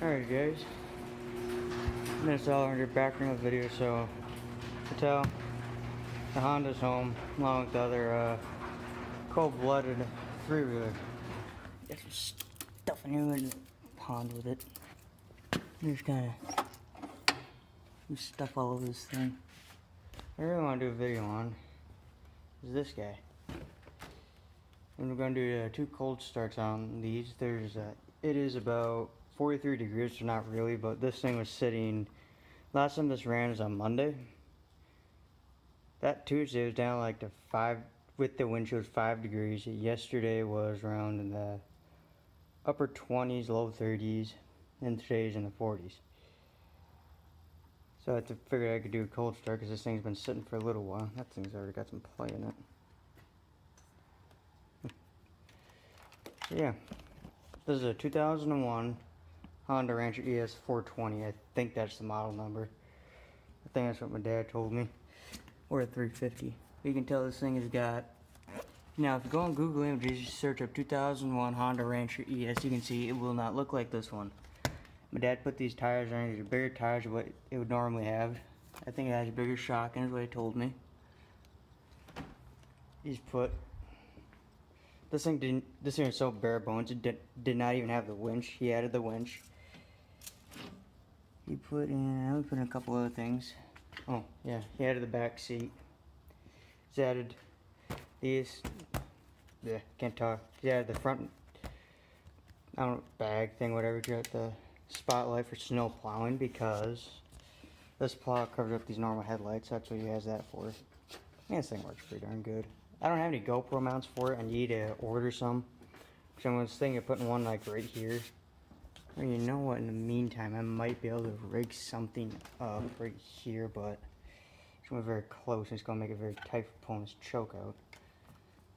Alright guys, that's all under background of the video, so to tell, the Honda's home along with the other cold-blooded three-wheeler. Got some stuff in here in the pond with it. There's kind of stuff all over this thing. I really want to do a video on is this guy. And we're going to do 2 cold starts on these. It is about 43 degrees, so not really, but this thing was sitting, last time this ran was on Monday. That Tuesday was down like to 5, with the wind chill was 5 degrees. Yesterday was around in the upper 20s, low 30s, and today's in the 40s. So I had to figure I could do a cold start because this thing's been sitting for a little while. That thing's already got some play in it. So yeah, this is a 2001 Honda Rancher ES 420. I think that's the model number. I think that's what my dad told me. Or a 350. You can tell this thing has got... Now, if you go on Google Images, you search up 2001 Honda Rancher ES, you can see it will not look like this one. My dad put these tires on. These are bigger tires than what it would normally have. I think it has a bigger shock, and is what he told me. He's put... This thing is so bare bones, it did not even have the winch. He added the winch. He put in a couple other things. Oh, yeah, he added the back seat. He's added these, yeah, can't talk. He added the front, I don't know, bag thing, whatever. You got the spotlight for snow plowing because this plow covers up these normal headlights. That's what he has that for. Man, this thing works pretty darn good. I don't have any GoPro mounts for it. I need to order some. So I was thinking of putting one like right here. Well, you know what, in the meantime, I might be able to rig something up right here, but it's going to be very close, and it's going to make it very tight for pulling this choke out.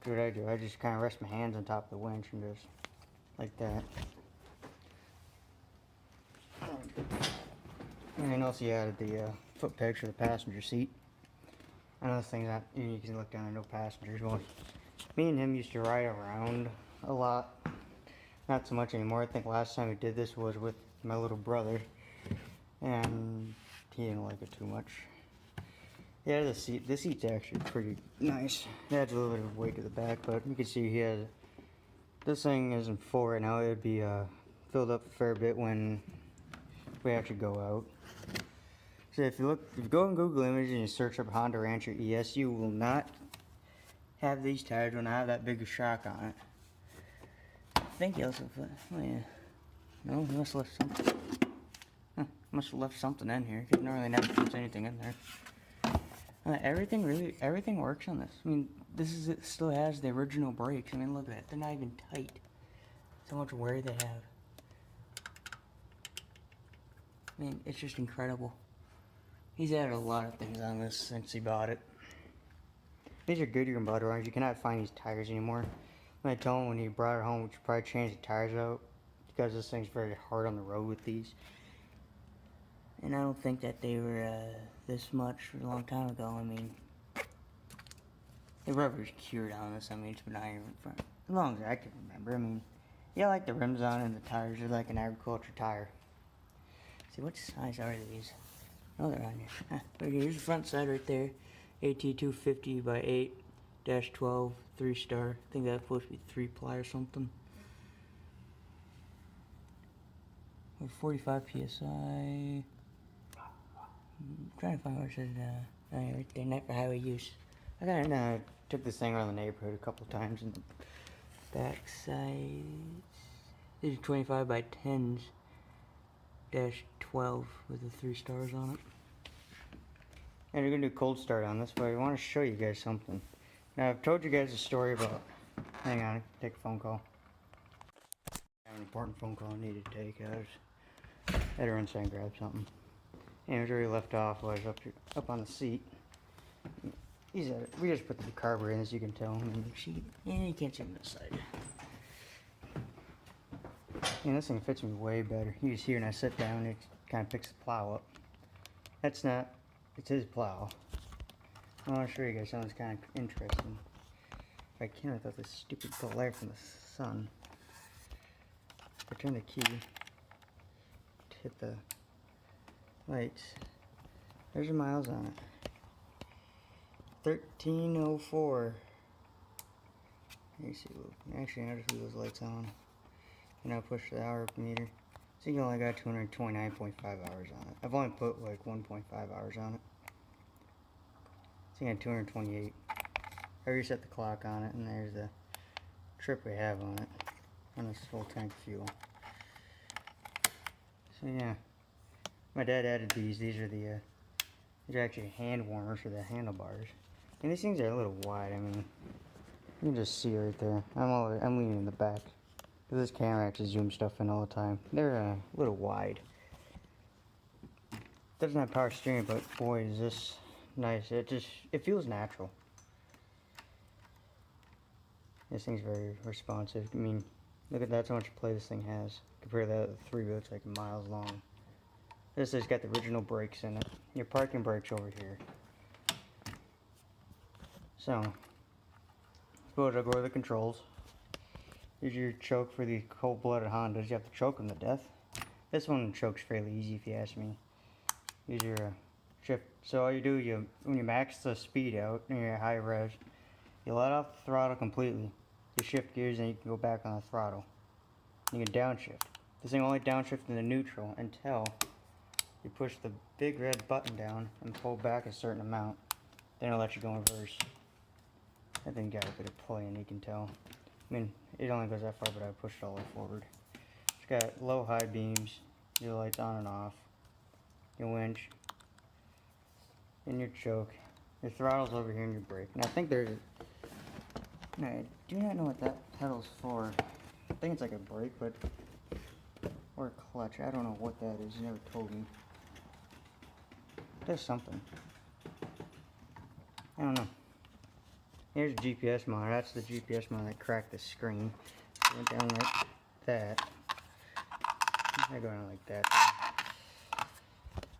So what I do, I just kind of rest my hands on top of the winch and just like that. And also, you added the foot pegs for the passenger seat. Another thing that you can look down, there are no passengers. Well, me and him used to ride around a lot. Not so much anymore. I think last time we did this was with my little brother, and he didn't like it too much. Yeah, the seat's actually pretty nice. It adds a little bit of weight to the back, but you can see he has, this thing isn't full right now. It would be filled up a fair bit when we actually go out. So if you go on Google Images and you search up Honda Rancher ES, you will not have these tires, will not have that big a shock on it. I think he also put, oh yeah, no, he must have left something. Huh, must have left something in here. He normally never puts anything in there. Everything works on this. I mean, it still has the original brakes. I mean, look at it. They're not even tight. So much wear they have. I mean, it's just incredible. He's added a lot of things on this since he bought it. These are Goodyear and Budweiser. You cannot find these tires anymore. I told him when he brought it home, we should probably change the tires out because this thing's very hard on the road with these. And I don't think that they were this much a long time ago. I mean, the rubber's cured on this. I mean, it's been iron for as long as I can remember. I mean, yeah, I like the rims on it, and the tires are like an agriculture tire. See, what size are these? Oh, they're on here. Right here's the front side right there. AT250 by 8-12 3-star. I think that's supposed to be 3-ply or something. Or 45 psi. I'm trying to find where it says right there, not for highway use. I took this thing around the neighborhood a couple times, and the back sides. These are 25 by 10s. -12 with the 3 stars on it. And we're gonna do a cold start on this, but I want to show you guys something. Now I've told you guys a story about. Hang on, take a phone call. I have an important phone call I need to take. I had to run inside and grab something. And where we left off was up on the seat. We just put the carburetor in, as you can tell. And you can't see on this side. And this thing fits me way better. You just hear when I sit down, it kind of picks the plow up. That's not, it's his plow. I want to show you guys something that's kind of interesting. If I can, without this stupid glare from the sun. If I turn the key, hit the lights. There's your miles on it. 1304. Let me see. Actually, I'll just leave those lights on. And I'll push the hour meter. So you only got 229.5 hours on it. I've only put like 1.5 hours on it. So you got 228. I reset the clock on it, and there's the trip we have on it. On this full tank of fuel. So yeah. My dad added these. These are the these are actually hand warmers for the handlebars. And these things are a little wide. I mean, you can just see right there. I'm leaning in the back. This camera actually zooms stuff in all the time. They're a little wide. Doesn't have power steering, but boy, is this nice. It feels natural. This thing's very responsive. I mean, look at that's how much play this thing has. Compare that to the 3-wheel, it's like miles long. This has got the original brakes in it. Your parking brakes over here. So, suppose I'll go to the controls. Here's your choke for the cold-blooded Hondas. You have to choke them to death. This one chokes fairly easy if you ask me. Here's your shift. So all you do, when you max the speed out and you're at high res, you let off the throttle completely. You shift gears and you can go back on the throttle. You can downshift. This thing only downshift into neutral until you push the big red button down and pull back a certain amount. Then it'll let you go in reverse. That thing got a bit of play, and you can tell. I mean, it only goes that far, but I pushed it all the way forward. It's got low, high beams, your lights on and off, your winch, and your choke. Your throttle's over here and your brake. And I think there's I do not know what that pedal's for. I think it's like a brake, but or a clutch. I don't know what that is. You never told me. It does something. I don't know. Here's a GPS monitor. That's the GPS monitor that cracked the screen. It went down like that. I go down like that.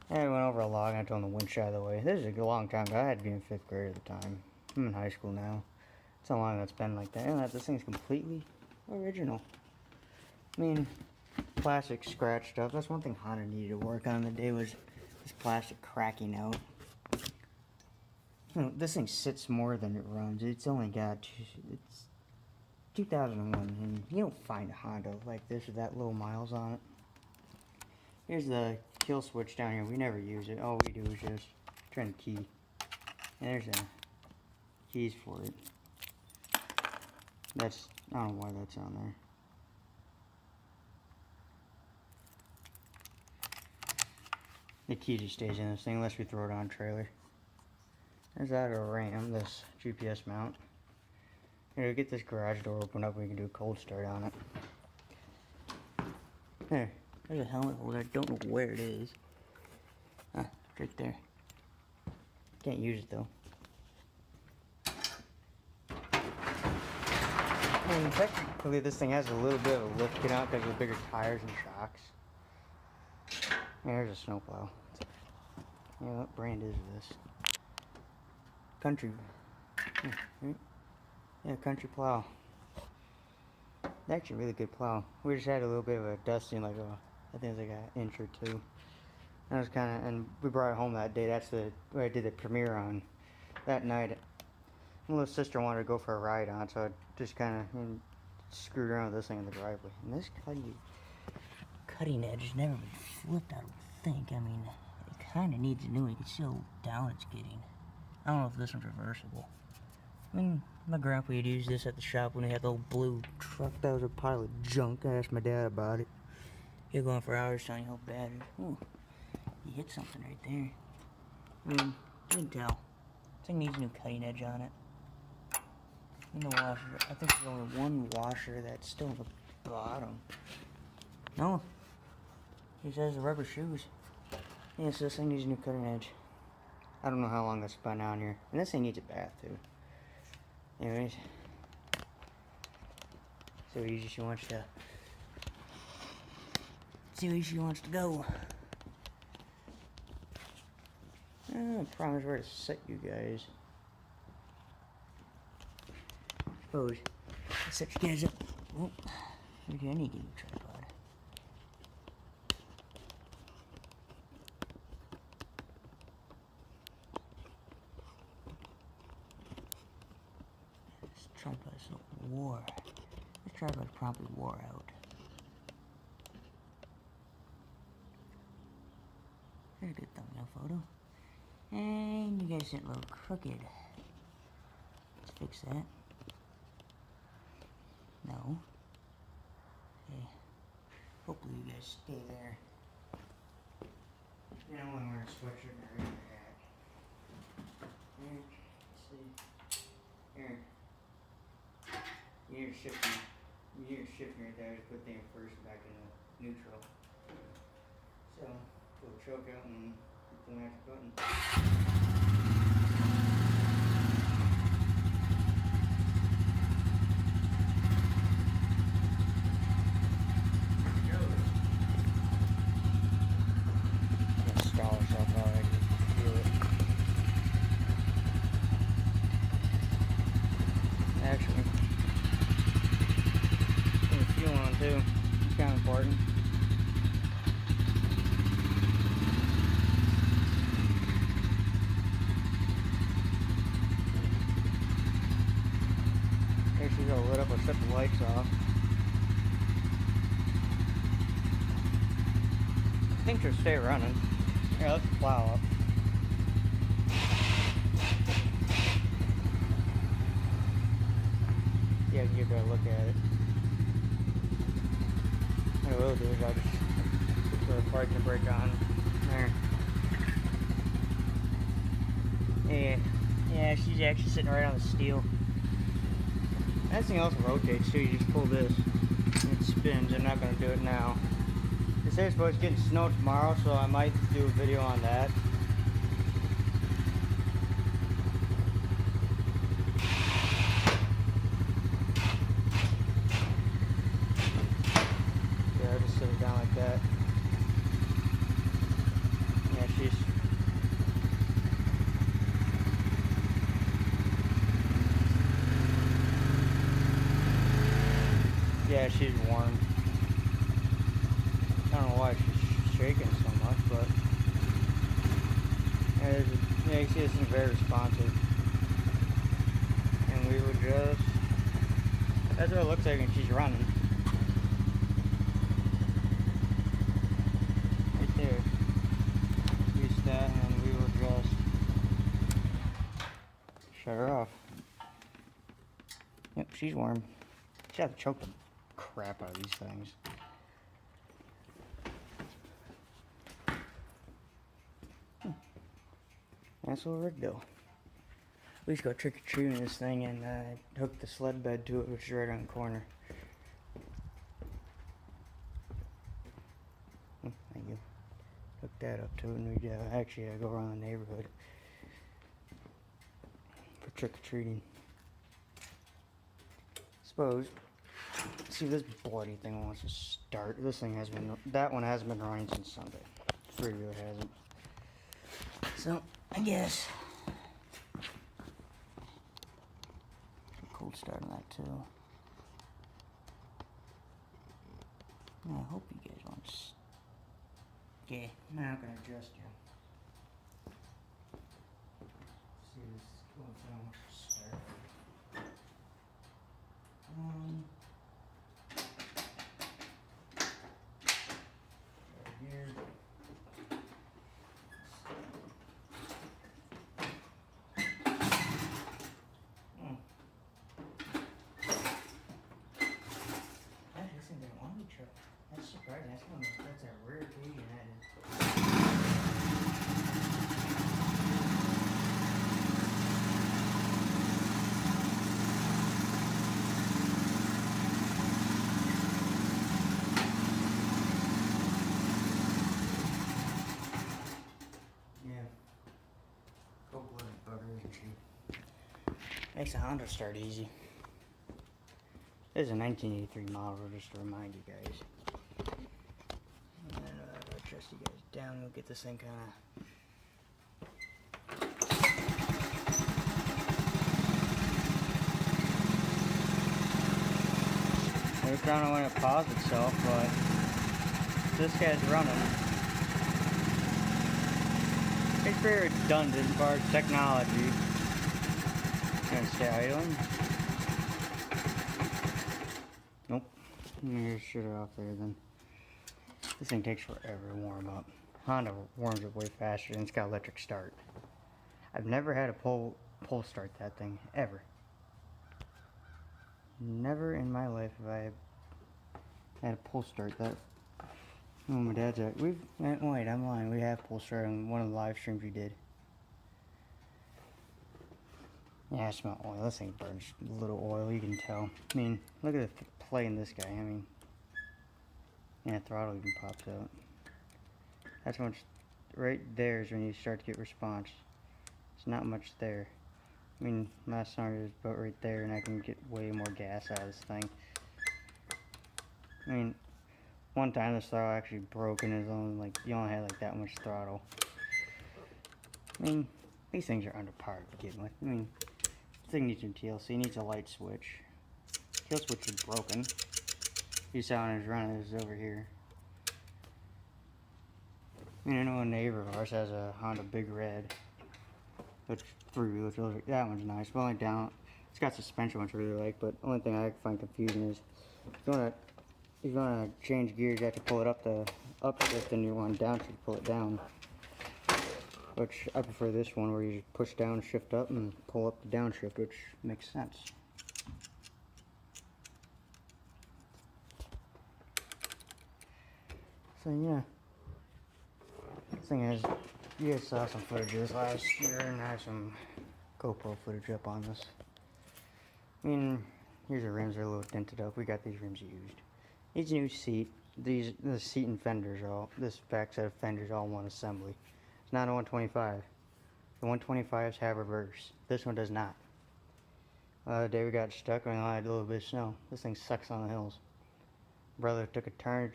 I went over a log and I told him the winch out of the way. This is a long time ago. I had to be in 5th grade at the time. I'm in high school now. That's how long that's been like that. And this thing's completely original. I mean, plastic scratched up. That's one thing Honda needed to work on the day was this plastic cracking out. You know, this thing sits more than it runs. It's only got, it's 2001, and you don't find a Honda like this with that low miles on it. Here's the kill switch down here. We never use it. All we do is just turn the key. And there's the keys for it. That's, I don't know why that's on there. The key just stays in this thing unless we throw it on a trailer. There's that a RAM, this GPS mount. Here, get this garage door opened up, we can do a cold start on it. There's a helmet holder, I don't know where it is. Ah, right there. Can't use it though. And technically this thing has a little bit of a lift kit on it because of the bigger tires and shocks. There's a snowplow. Yeah, what brand is this? Country. Yeah, Country plow. It's actually a really good plow. We just had a little bit of a dusting, like I think it was like an inch or two. And I was kind of, and we brought it home that day. That's what I did the premiere on. That night, my little sister wanted to go for a ride on, so I just kind of screwed around with this thing in the driveway. And this cutting edge has never been flipped, I don't think. I mean, it kind of needs a new one. You can see how down it's getting. I don't know if this one's reversible. I mean, my grandpa would use this at the shop when he had the old blue truck that was a pile of junk. I asked my dad about it. He was going for hours telling you how bad it is. Ooh, you hit something right there. I mean, you can tell. This thing needs a new cutting edge on it. And the washer, I think there's only one washer that's still at the bottom. No. He says the rubber shoes. Yes, this thing needs a new cutting edge. I don't know how long that's been on here. And this thing needs a bath, too. Anyways. See where she wants to... See where she wants to go. I promise where to set you guys. Suppose. Set you guys up. Oh, maybe I need to get a tripod. war. This tripod promptly wore out. Very good thumbnail photo. And you guys didn't look crooked. Let's fix that. No. Okay. Hopefully you guys stay there. You know, when we're a sweatshirt and a regular hat. Here, let's see. Here. You need to shift right there to put the first back in the neutral. So, pull the choke out and hit the next button. Actually, put the fuel on too. It's kind of important. Here she's all lit up. I'll shut the lights off. I think she'll stay running. Here, let's plow up. Yeah, I can get a better look at it. What I will do is I'll just put the parking brake on there. Yeah, she's actually sitting right on the steel. That thing also rotates too. You just pull this and it spins. I'm not going to do it now. They say it's supposed to get snow tomorrow, so I might do a video on that. Sit it down like that. Yeah, she's warm. I don't know why she's shaking so much, but yeah, you see this is very responsive. And we would just, that's what it looks like when she's running. That, and we will just shut her off. Yep, she's warm. She had to choke the crap out of these things. Nice little rig though. We used to go trick-or-treating this thing and hook the sled bed to it, which is right on the corner. Thank you. Hook that up to it, and we actually go around the neighborhood for trick-or-treating. Suppose, see, this bloody thing wants to start. This thing has been, that one hasn't been running since Sunday. It really hasn't. So, I guess a cold start on that too. I hope you guys want to. Okay, now I'm gonna adjust you. See this going down to start. Right here. Actually, this thing didn't want to be truck. That's surprising. That's a rare occasion. Makes a Honda start easy. This is a 1983 model, just to remind you guys. And then I'll adjust you guys down. We'll get this thing kind of. I don't know when it paused itself, but this guy's running. It's very redundant as far as technology. Gonna stay idling. Let me just shut it off there then. This thing takes forever to warm up. Honda warms up way faster and it's got electric start. I've never had a pull start that thing, ever. Never in my life have I had a pull start that. Oh, my dad's at. Wait, I'm lying. We have pull start on one of the live streams we did. Yeah, I smell oil. This thing burns a little oil, you can tell. I mean, look at the play in this guy. I mean, yeah, throttle even pops out. That's much. Right there is when you start to get response. It's not much there. I mean, my cylinder is about right there, and I can get way more gas out of this thing. I mean, one time this throttle actually broke, and it was only like you only had like that much throttle. I mean, these things are underpowered to begin with. I mean, this thing needs some TLC. It needs a light switch. Kill switch is broken. You saw when it was running. It was over here. I mean, I know a neighbor of ours has a Honda Big Red, which three-wheelers. That one's nice. But only down. It's got suspension, which I really like. But the only thing I find confusing is if you wanna change gears, you have to pull it up the upshift, and you want downshift to pull it down. Which I prefer this one, where you just push down, shift up, and pull up the downshift, which makes sense. So yeah, this thing has. You guys saw some footage of this last year, and I have some GoPro footage up on this. I mean, here's the rims, they're a little dented up. We got these rims used. These new seat, the seat and fenders are all, this back set of fenders all one assembly. It's not a 125. The 125s have reverse. This one does not. The day we got stuck, we only had a little bit of snow. This thing sucks on the hills. Brother took a turn.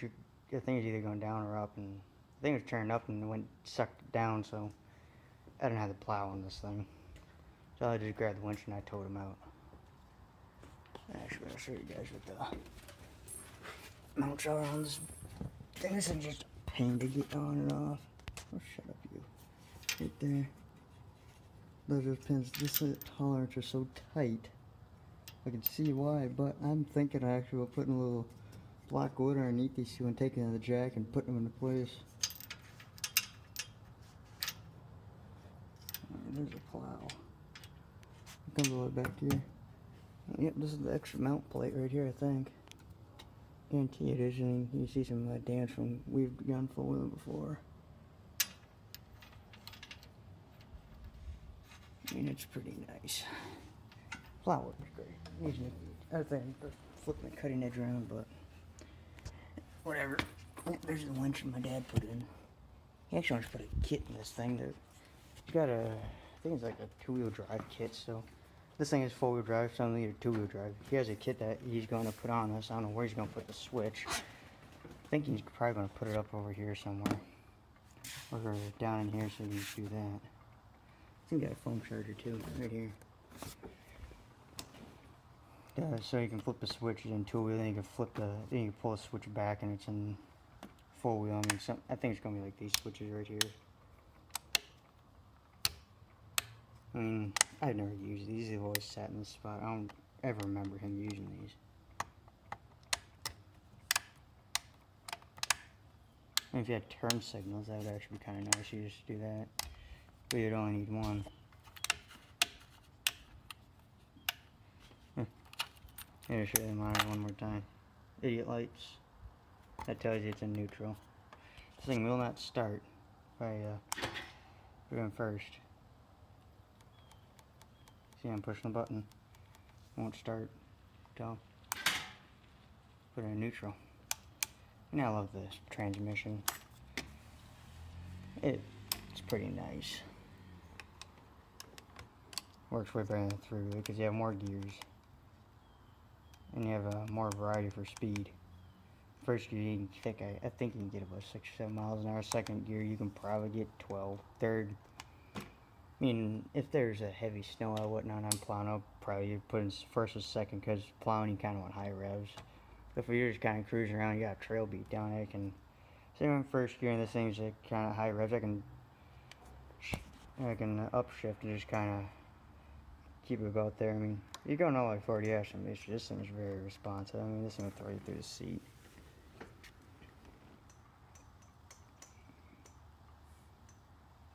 The thing was either going down or up, and the thing was turning up and went sucked down, so I didn't have the plow on this thing. So I just grabbed the winch and I towed him out. Actually, I'll show you guys what the mounts are on this thing. This is just a pain to get on and off. Oh, shut up, you. Right there. Those are pins. This tolerance are so tight. I can see why, but I'm thinking actually of putting a little black wood underneath these two and taking out the jack and putting them into place. Alright, there's a plow. It comes all the way back here. Yep, this is the extra mount plate right here, I think. Guarantee it is, and you see some damage from we've gone full wheel before. I mean, it's pretty nice. Plow work is great. Using other thing, flipping the cutting edge around, but whatever. There's the winch my dad put in. He actually wants to put a kit in this thing. He's got a, I think it's like a two-wheel drive kit, so this thing is four-wheel drive, so only a two-wheel drive. He has a kit that he's going to put on this. I don't know where he's going to put the switch. I think he's probably going to put it up over here somewhere. Or down in here so he can do that. I think he got a phone charger too, right here. So you can flip the switch in two-wheel, then you can then you can pull the switch back and it's in four-wheel. I mean, I think it's going to be like these switches right here. I mean, I've never used these. They've always sat in this spot. I don't ever remember him using these. And if you had turn signals, that would actually be kind of nice. You just do that. But you'd only need one. Here, show you the monitor one more time. Idiot lights. That tells you it's in neutral. This thing will not start if I put it in first. See, I'm pushing the button. It won't start until put it in neutral. And I love this transmission. It's pretty nice. Works way better than through because you have more gears. And you have more variety for speed. First gear, you can I think you can get about 6 or 7 miles an hour. Second gear, you can probably get 12. Third, I mean, if there's a heavy snow or whatnot on plowing, I'll probably put in first or second because plowing you kind of want high revs. If you're just kind of cruising around, you got a trail beat down, I can. Same in first gear, and this thing's kind of high revs. I can upshift and just kind of keep it about there. I mean, you're going all like 40 action issue. This thing is very responsive. I mean, this thing will throw you through the seat.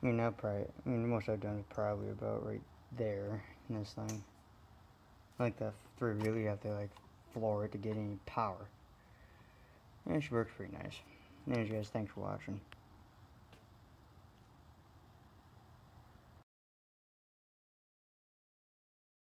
I mean, the most I've done is probably about right there in this thing. Like the 3 wheel, you have to like floor it to get any power. And she works pretty nice. Anyways, guys, thanks for watching.